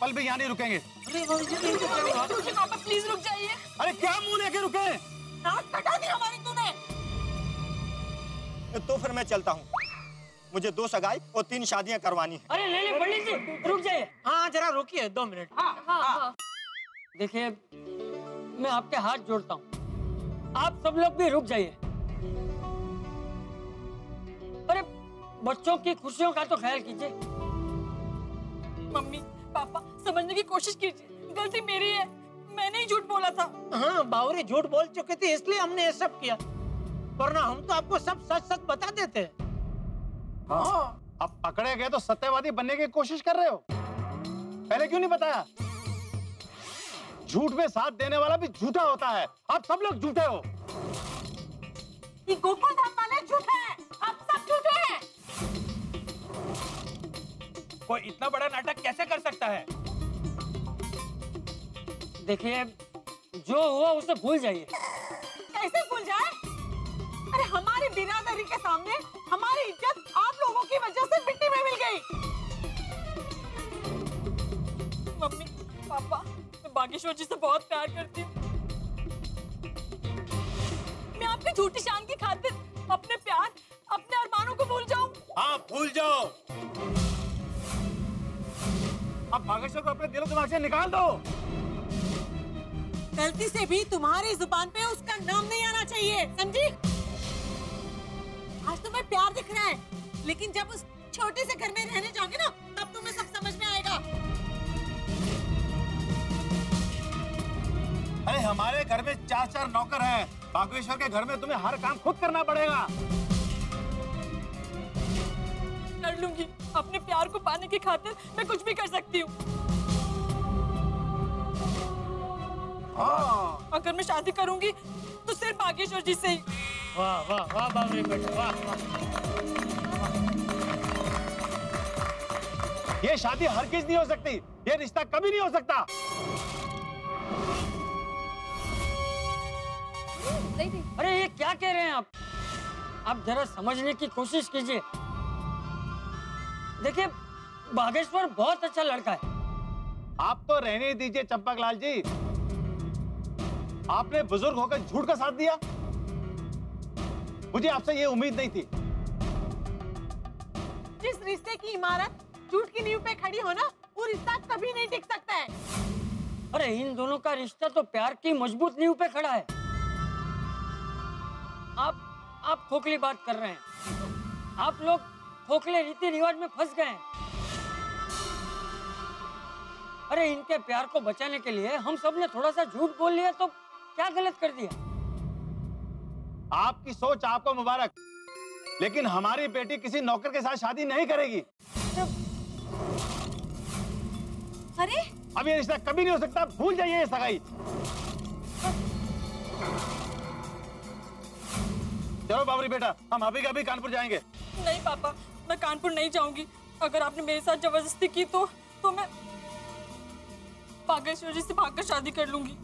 पल भी यहाँ नहीं रुकेंगे। अरे पापा प्लीज रुक जाइए। अरे क्या मुंह लेके रुके? नाक कटा दी हमारी तूने। तो फिर मैं चलता हूँ, मुझे 2 सगाई और 3 शादियाँ करवानी है। अरे ले पंडित जी रुक जाइए। हाँ जरा रुकिए 2 मिनट। हाँ। देखिए मैं आपके हाथ जोड़ता हूँ, आप सब लोग भी रुक जाइए। अरे बच्चों की खुशियों का तो ख्याल कीजिए। मम्मी पापा समझने की कोशिश कीजिए, गलती मेरी है, मैंने ही झूठ बोला था। हाँ बावरी झूठ बोल चुकी थी इसलिए हमने ये सब किया, वरना हम तो आपको सब सच सच बता देते। हाँ। अब पकड़े गए तो सत्यवादी बनने की कोशिश कर रहे हो, पहले क्यों नहीं बताया? झूठ में साथ देने वाला भी झूठा होता है, आप सब लोग झूठे हो। ये गोकुल धाम वाले झूठे हैं, आप सब झूठे हैं। कोई इतना बड़ा नाटक कैसे कर सकता है? देखिए जो हुआ उसे भूल जाइए। कैसे भूल जाए? अरे हमारी बिरादरी के सामने हमारी इज्जत आप लोगों की वजह से मिट्टी में मिल गई। मम्मी पापा मैं बागेश्वर जी से बहुत प्यार करती हूँ। मैं आपकी झूठी शान की खातिर अपने प्यार अपने अरमानों को भूल जाऊं? हाँ भूल जाओ। अब बागेश्वर को अपने दिलो दिमाग से निकाल दो। गलती से भी तुम्हारी जुबान पे उसका नाम नहीं आना चाहिए, समझी? आज तुम्हें प्यार दिख रहा है, लेकिन जब उस छोटे से घर में रहने जाओगे ना, तब तुम्हें सब समझ में आएगा। अरे हमारे घर में 4 नौकर हैं, बागेश्वर के घर में तुम्हें हर काम खुद करना पड़ेगा। कर लूंगी, अपने प्यार को पाने की खातिर मैं कुछ भी कर सकती हूँ। हाँ। अगर मैं शादी करूंगी तो सिर्फ बागेश्वर जी से ही। वाह वाह वाह बाबरी बेटा वाह वाह। ये शादी हर किस नहीं हो सकती, ये रिश्ता कभी नहीं हो सकता। अरे ये क्या कह रहे हैं आप जरा समझने की कोशिश कीजिए। देखिए बागेश्वर बहुत अच्छा लड़का है। आप तो रहने दीजिए चंपक लाल जी, आपने बुजुर्ग होकर झूठ का साथ दिया, मुझे आपसे ये उम्मीद नहीं थी। जिस रिश्ते की इमारत झूठ की नींव पे खड़ी हो ना, वो रिश्ता कभी नहीं टिक सकता है। अरे इन दोनों का रिश्ता तो प्यार की मजबूत नींव पे खड़ा है। आप खोखली बात कर रहे हैं, आप लोग खोखले रीति रिवाज में फंस गए हैं। अरे इनके प्यार को बचाने के लिए हम सब ने थोड़ा सा झूठ बोल लिया तो क्या गलत कर दिया? आपकी सोच आपको मुबारक, लेकिन हमारी बेटी किसी नौकर के साथ शादी नहीं करेगी। अरे अब ये रिश्ता कभी नहीं हो सकता, भूल जाइए ये सगाई। चलो बाबरी बेटा, हम अभी का अभी कानपुर जाएंगे। नहीं पापा, मैं कानपुर नहीं जाऊंगी। अगर आपने मेरे साथ जबरदस्ती की तो मैं बागेश्वर जी से भागकर शादी कर लूंगी।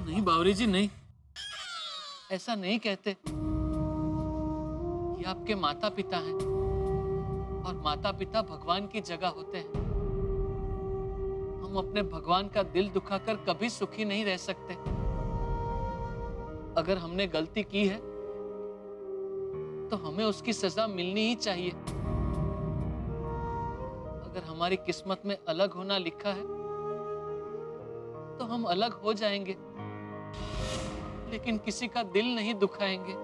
नहीं बावरी जी नहीं, ऐसा नहीं कहते। ये आपके माता पिता हैं और माता पिता भगवान की जगह होते हैं। हम अपने भगवान का दिल दुखाकर कभी सुखी नहीं रह सकते। अगर हमने गलती की है तो हमें उसकी सजा मिलनी ही चाहिए। अगर हमारी किस्मत में अलग होना लिखा है तो हम अलग हो जाएंगे, लेकिन किसी का दिल नहीं दुखाएंगे।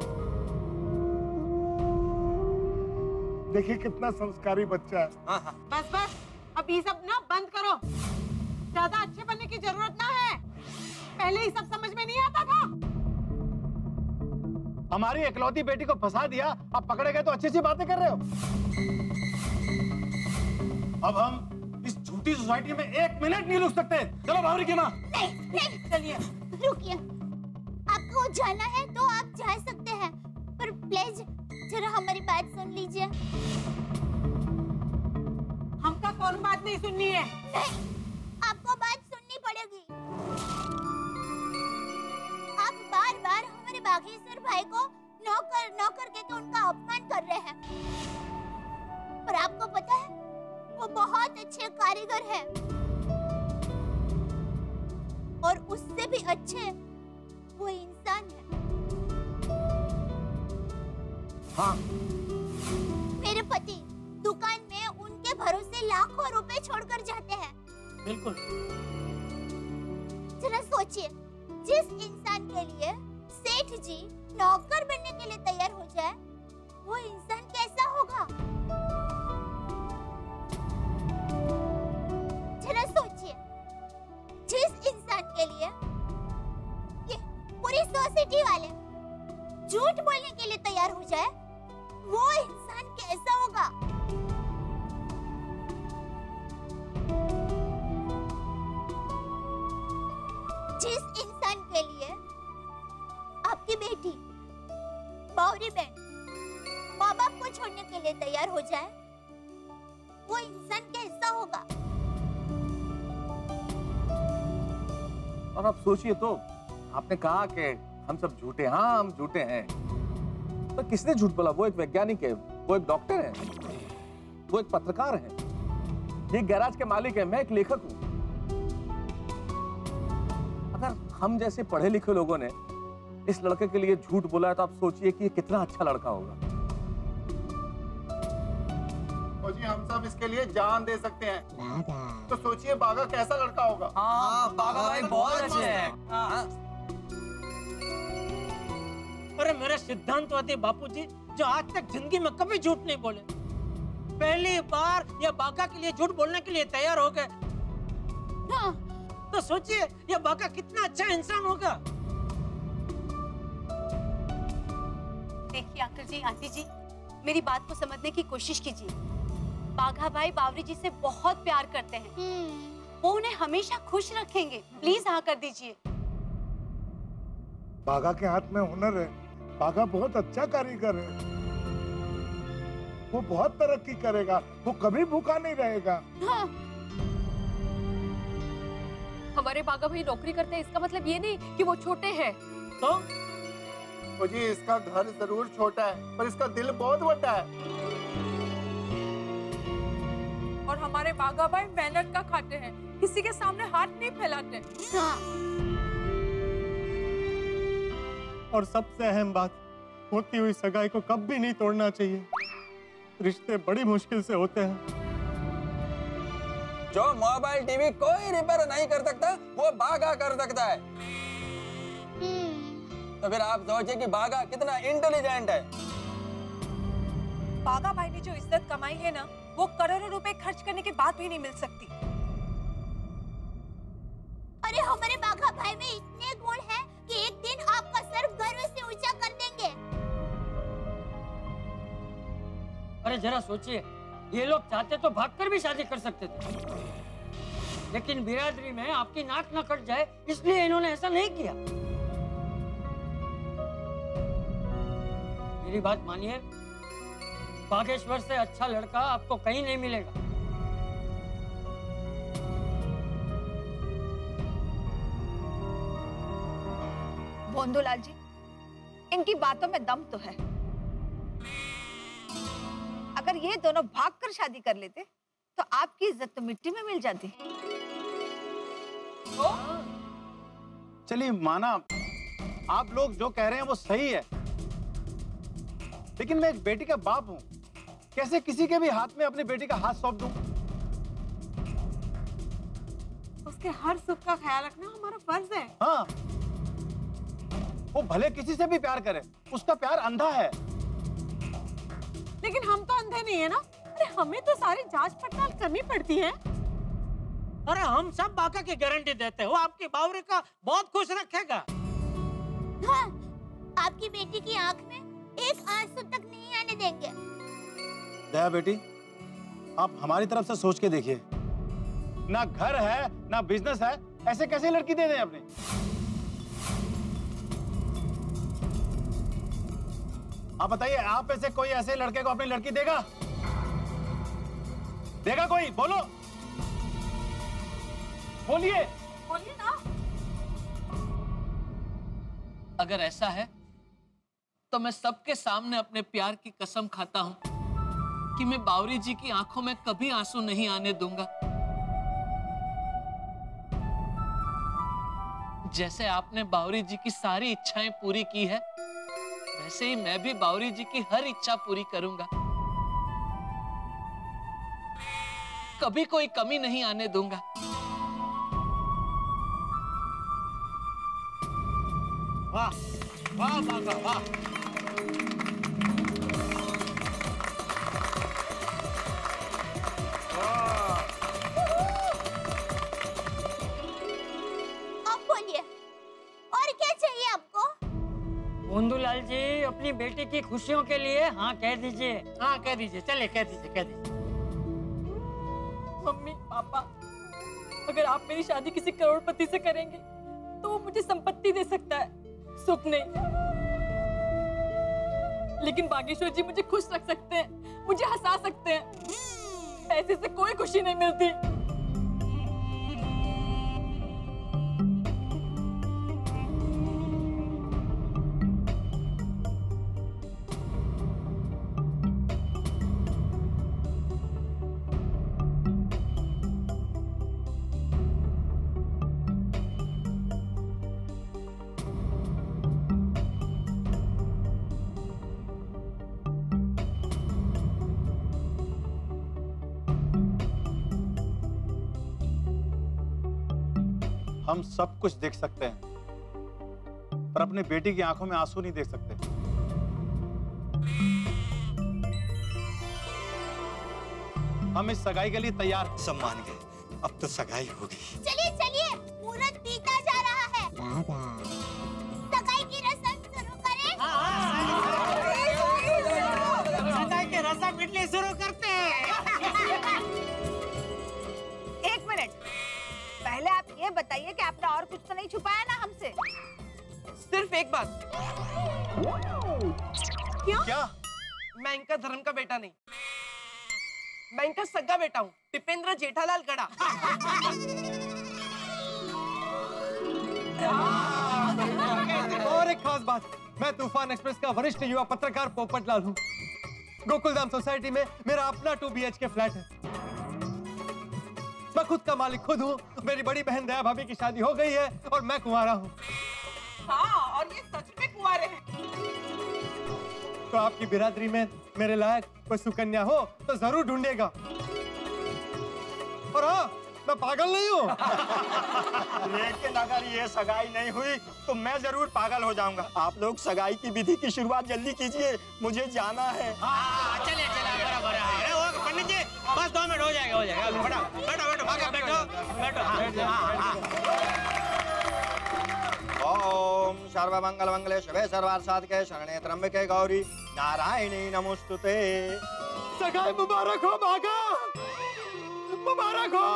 देखिए कितना संस्कारी बच्चा है। बस बस, अब ये सब ना बंद करो। ज्यादा अच्छे बनने की जरूरत ना है, पहले ही सब समझ में नहीं आता था। हमारी इकलौती बेटी को फंसा दिया, अब पकड़े गए तो अच्छी सी बातें कर रहे हो। अब हम इस झूठी सोसाइटी में 1 मिनट नहीं रुक सकते। चलो बावरी की माँ। नहीं, चलिए रुकिए। आपको जाना है तो आप जा सकते हैं, पर प्लीज जरा हमारी बात सुन लीजिए। हमका कौन बात नहीं सुननी है? नहीं, आपको बात सुननी पड़ेगी। आप बार-बार हमारे बागेश्वर भाई को नौकर कहकर उनका अपमान कर रहे हैं। पर आपको पता है वो बहुत अच्छे कारीगर हैं और उससे भी अच्छे वो इंसान है। हाँ, मेरे पति दुकान में उनके भरोसे लाखों रुपए छोड़कर जाते हैं। बिल्कुल। जरा सोचिए, जिस इंसान के लिए सेठ जी नौकर बनने के लिए तैयार हो जाए, वो इंसान कैसा होगा? जरा सोचिए, जिस इंसान के लिए ये पूरी सोसाइटी वाले झूठ बोलने के लिए तैयार हो जाए, वो इंसान कैसा होगा? जिस इंसान के लिए आपकी बेटी बावरी बहन माँ बाप को छोड़ने के लिए तैयार हो जाए, वो इंसान कैसा होगा? और आप सोचिए तो, आपने कहा कि हम सब झूठे, हाँ हम झूठे हैं, तो किसने झूठ बोला? वो एक वैज्ञानिक है, वो एक डॉक्टर है, वो एक पत्रकार है, ये गैराज के मालिक है, मैं एक लेखक हूं। अगर हम जैसे पढ़े लिखे लोगों ने इस लड़के के लिए झूठ बोला है, तो आप सोचिए कि ये कितना अच्छा लड़का होगा। और जी हम सब इसके लिए जान दे सकते हैं। तो सोचिए बागा कैसा लड़का होगा। हाँ, बागा भाई बहुत अच्छे हैं। अरे मेरे सिद्धांतवादी बापूजी जो आज तक जिंदगी में कभी झूठ नहीं बोले, पहली बार ये बागा के लिए झूठ बोलने के लिए तैयार हो गए। हाँ। तो सोचिए ये बागा कितना अच्छा इंसान होगा। देखिए अंकल जी, आंटी जी, मेरी बात को समझने की कोशिश कीजिए। बाघा भाई बावरी जी से बहुत प्यार करते हैं, वो उन्हें हमेशा खुश रखेंगे। प्लीज हाँ कर दीजिए। बाघा के हाथ में हुनर है, बाघा बहुत अच्छा कारीगर है, वो बहुत तरक्की करेगा, वो कभी भूखा नहीं रहेगा। हाँ। हमारे बाघा भाई नौकरी करते हैं, इसका मतलब ये नहीं कि वो छोटे हैं। तो जी इसका घर जरूर छोटा है, पर इसका दिल बहुत बड़ा है। और हमारे बाघा भाई मेहनत का खाते हैं, किसी के सामने हाथ नहीं फैलाते। हाँ। और सबसे अहम बात, होती हुई सगाई को कभी नहीं तोड़ना चाहिए। रिश्ते बड़ी मुश्किल से होते हैं। जो मोबाइल टीवी कोई रिपेयर नहीं कर सकता, वो बागा कर सकता है। तो फिर आप सोचिए कि बागा कितना इंटेलिजेंट है। बाघा भाई ने जो इज्जत कमाई है ना, वो करोड़ों रुपए खर्च करने के बाद भी नहीं मिल सकती। अरे हमारे बाघा भाई में इतने गुण हैं कि एक दिन आपका सर गर्व से ऊंचा कर देंगे। अरे जरा सोचिए, ये लोग चाहते तो भागकर भी शादी कर सकते थे, लेकिन बिरादरी में आपकी नाक न कट जाए इसलिए इन्होंने ऐसा नहीं किया। मेरी बात मानिए, बागेश्वर से अच्छा लड़का आपको कहीं नहीं मिलेगा। भोंदूलाल जी, इनकी बातों में दम तो है। अगर ये दोनों भागकर शादी कर लेते तो आपकी इज्जत तो मिट्टी में मिल जाती। चलिए माना, आप लोग जो कह रहे हैं वो सही है, लेकिन मैं एक बेटी का बाप हूं, कैसे किसी के भी हाथ में अपनी बेटी का हाथ सौंप दूं? उसके हर सुख का ख्याल रखना हमारा फर्ज है। हाँ, वो भले किसी से भी प्यार करे, उसका प्यार अंधा है। लेकिन हम तो अंधे नहीं है ना। अरे हमें तो सारी जांच पड़ताल करनी पड़ती है। अरे हम सब बाका की गारंटी देते हैं, वो आपकी बावरी का बहुत खुश रखेगा। हाँ, आपकी बेटी की आंख में एक आंसू तक नहीं आने देंगे। दया बेटी, आप हमारी तरफ से सोच के देखिए, ना घर है ना बिजनेस है, ऐसे कैसे लड़की दे दें अपनी? आप बताइए, आप में से कोई ऐसे लड़के को अपनी लड़की देगा? देगा कोई? बोलो, बोलिए। बोलिए ना। अगर ऐसा है तो मैं सबके सामने अपने प्यार की कसम खाता हूं कि मैं बावरी जी की आंखों में कभी आंसू नहीं आने दूंगा। जैसे आपने बावरी जी की सारी इच्छाएं पूरी की है, वैसे ही मैं भी बावरी जी की हर इच्छा पूरी करूंगा। कभी कोई कमी नहीं आने दूंगा। वाह वाह बाघा वाह। अब बोलिए, और क्या चाहिए आपको? गोंदूलाल जी, अपनी बेटी की खुशियों के लिए हाँ कह दीजिए। हाँ कह दीजिए, चलिए कह दीजिए कह दीजिए। मम्मी पापा, अगर आप मेरी शादी किसी करोड़पति से करेंगे तो वो मुझे संपत्ति दे सकता है, सुख नहीं। लेकिन बागेश्वर जी मुझे खुश रख सकते हैं, मुझे हंसा सकते हैं। पैसे से कोई खुशी नहीं मिलती। हम सब कुछ देख सकते हैं, पर अपनी बेटी की आंखों में आंसू नहीं देख सकते। हम इस सगाई के लिए तैयार हैं। सब मान गए, अब तो सगाई होगी। चलिए चलिए, मुहूर्त बीता जा रहा है। सगाई की रस्म शुरू करें। सगाई की रस्म मिलनी शुरू करते हैं। एक मिनट, पहले आप ये बताइए कि आपने और कुछ तो नहीं छुपाया ना हमसे? सिर्फ एक बात। क्या? मैं इनका धर्म का बेटा नहीं, मैं इनका सगा बेटा हूँ, टिपेंद्र जेठालाल गड़ा। और एक खास बात, मैं तूफान एक्सप्रेस का वरिष्ठ युवा पत्रकार पोपटलाल हूँ। गोकुलधाम सोसाइटी में मेरा अपना 2 BHK फ्लैट है। मैं खुद का मालिक खुद हूँ। मेरी बड़ी बहन दया भाभी की शादी हो गई है और मैं कुंवारा हूँ। हाँ, और ये सच में कुंवारे हैं। तो आपकी बिरादरी में मेरे लायक कोई सुकन्या हो तो जरूर ढूंढेगा। और हाँ, मैं पागल नहीं हूँ। लेकिन अगर ये सगाई नहीं हुई तो मैं जरूर पागल हो जाऊंगा। आप लोग सगाई की विधि की शुरुआत जल्दी कीजिए, मुझे जाना है। चलिए चलिए, बराबर है। पंडित जी, बस 2 मिनट हो जाएगा, हो जाएगा। बैठो बैठो बैठो, भागा बैठो बैठो। ओम सर्वमंगल मंगले शिवे सर्वार्थ साधके शरणे त्र्यंबके गौरी नारायणी नमोस्तुते। सगाई मुबारक हो बाघा, मुबारक हो।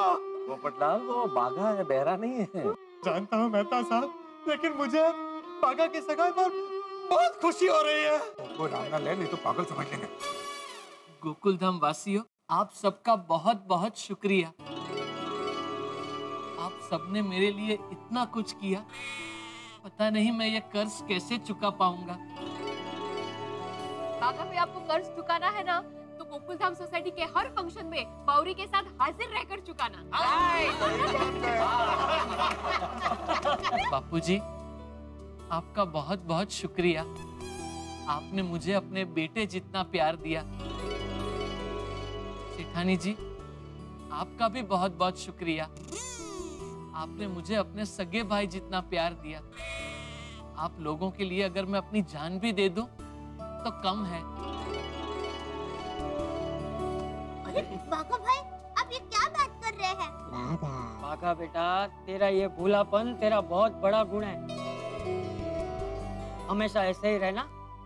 पोपटलाल, वो बाघा है, बहरा नहीं है। जानता हूँ मेहता साहब, लेकिन मुझे बाघा की सगाई पर बहुत खुशी हो रही है। वो राम ना ले, नहीं तो पागल समझ लेंगे। गोकुलधाम वासियों, आप सबका बहुत बहुत शुक्रिया। आप सबने मेरे लिए इतना कुछ किया, पता नहीं मैं ये कर्ज कैसे चुका पाऊंगा। बाघा भाई, आपको कर्ज चुकाना है ना, तो गोकुलधाम सोसाइटी के हर फंक्शन में बावरी के साथ हाजिर रहकर चुकाना। बापूजी, आपका बहुत बहुत शुक्रिया। आपने मुझे अपने बेटे जितना प्यार दिया। सेठानी जी, आपका भी बहुत बहुत शुक्रिया। आपने मुझे अपने सगे भाई जितना प्यार दिया। आप लोगों के लिए अगर मैं अपनी जान भी दे दूं तो कम है। अरे बाघा भाई, आप ये क्या बात कर रहे हैं? बाघा बेटा, तेरा ये भूलापन तेरा बहुत बड़ा गुण है। हमेशा ऐसे ही रहना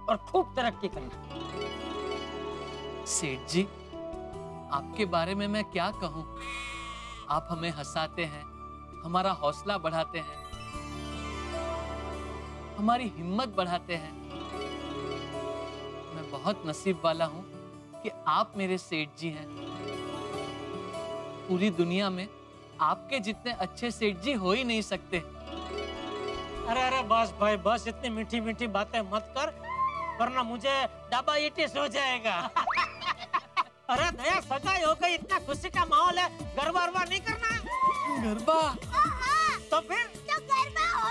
और खूब तरक्की करना। सेठ जी, आपके बारे में मैं क्या कहूँ। आप हमें हंसाते हैं, हमारा हौसला बढ़ाते हैं, हमारी हिम्मत बढ़ाते हैं। मैं बहुत नसीब वाला हूँ कि आप मेरे सेठ जी हैं। पूरी दुनिया में आपके जितने अच्छे सेठ जी हो ही नहीं सकते। अरे अरे बस भाई बस, इतनी मीठी मीठी बातें मत कर, वरना मुझे डायबिटीज हो जाएगा। अरे नया सगाई हो गई, इतना खुशी का माहौल है, गरबा वरबा नहीं करना है? गरबा? तो फिर तो गरबा हो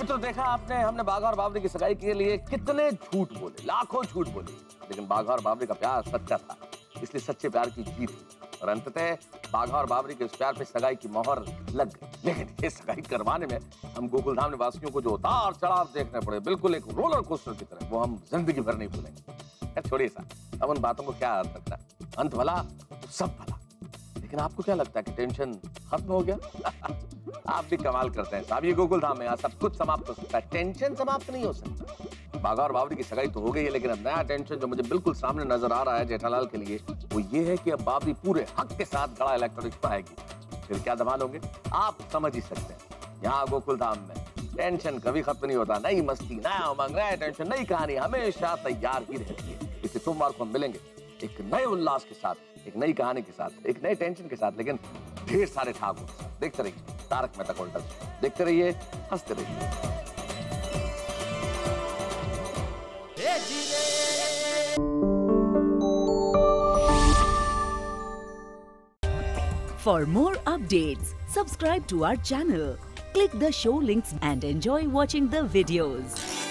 तो देखा आपने, हमने बाघा और बावरी की सगाई के लिए कितने झूठ बोले, लाखों झूठ बोले, लेकिन बाघा और बावरी का प्यार सच्चा था, इसलिए सच्चे प्यार की जीत हुई और अंततः बाघा और बावरी के इस प्यार पे सगाई की मोहर लग गई। लेकिन ये सगाई करवाने में हम गोकुलधाम निवासियों को जो उतार चढ़ाव देखने पड़े, बिल्कुल एक रोलर कोस्टर की तरह, वो हम जिंदगी भर नहीं भूलेंगे। छोड़िए सा, अब उन बातों को क्या अर्थ रखना, अंत भला तो सब भला। लेकिन आपको क्या लगता है कि टेंशन खत्म हो गया? आप भी कमाल करते हैं साहब, ये गोकुलधाम में यहाँ सब कुछ समाप्त हो सकता है, टेंशन समाप्त नहीं हो सकता। बाघा और बावरी की सगाई तो हो गई है, लेकिन अब नया टेंशन जो मुझे बिल्कुल सामने नजर आ रहा है जेठालाल के लिए, वो ये है कि अब बावरी पूरे हक के साथ गड़ा इलेक्ट्रॉनिक्स पाएगी। फिर क्या धमाल होंगे आप समझ ही सकते हैं। यहाँ गोकुलधाम में टेंशन कभी खत्म नहीं होता, नई मस्ती, नया उमंग, नया टेंशन, नई कहानी हमेशा तैयार ही रहती है। इसी सोमवार को हम मिलेंगे एक नए उल्लास के साथ, एक नई कहानी के साथ, एक नए टेंशन के साथ, लेकिन ढेर सारे ठाकुर के साथ। देखते रहिए तारक मेहता का उल्टा चश्मा, देखते रहिए, हंसते रहिए। For more updates, subscribe to our channel, click the show links and enjoy watching the videos.